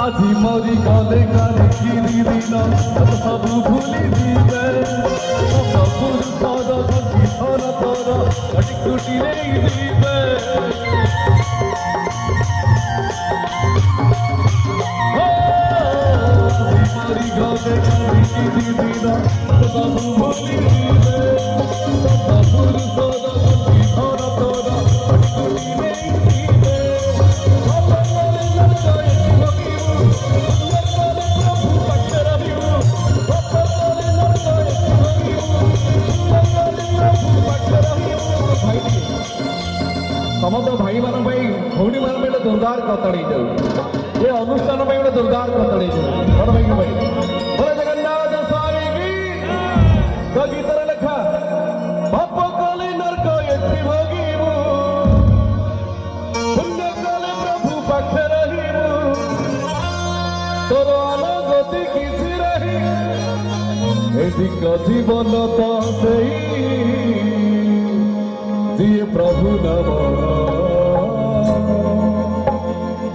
আজি মরি গলে গালি কিনি দিন সবু ভুলি দিবে সবুর সদ ঘটি ধর তর ঘটি কুটি নেই দিবে আজি মরি গলে গালি কিনি দিন সবু ভুলি দিবে সবুর সদ ঘটি ধর তর ঘটি কুটি নেই দিবে समस्त भाई मान भौणी मान जोरदार कतड़ी जाऊ ये अनुष्ठान गोटे जोरदार कतड़ी जाऊ बड़ भाई भाई बोले जगन्नाथ स्वामी की तो गीतर लेखा पाप कले नरक एति भोगिबु पुण्य कले प्रभु पाखे रहिबु तोर अलगति किछि रही एति जीवन तो सेई जिए प्रभु नाम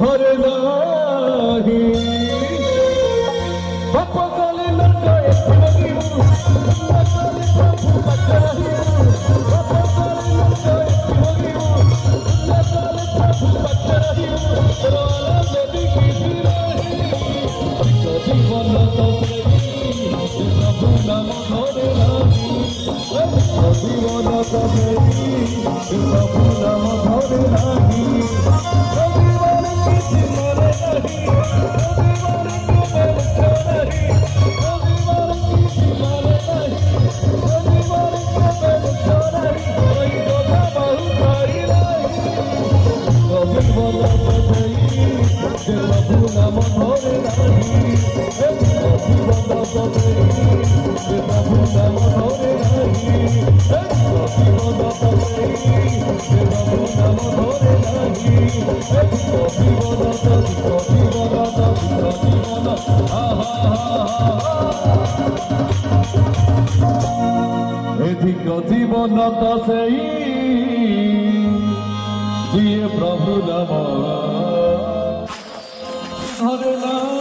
हरे नाही पाप कले नरक एति भोगिबु पुण्य कले प्रभु पाखे रहिबु पाप कले नरक एति भोगिबु पुण्य कले प्रभु पाखे रहिबु तोर अलगति किछि रही जीवन तो सेई प्रभु नाम हरे नाही जीवन तो सेई प्रभु नाम धरे नाही जीवन किछि मरे नाही जीवन केबे नहीं जीवन किछि मरे नाही जीवन केबे नहीं कोई दोधा बहु करी नाही जीवन तो सेई प्रभु नाम धरे नाही जीवन तो सेई प्रभु नाम धरे नाही जीवन तो सेई प्रभु नाम धरे नाही जीवन एधिक जीवन तो सेई जिए प्रभु नाम धरे नाही।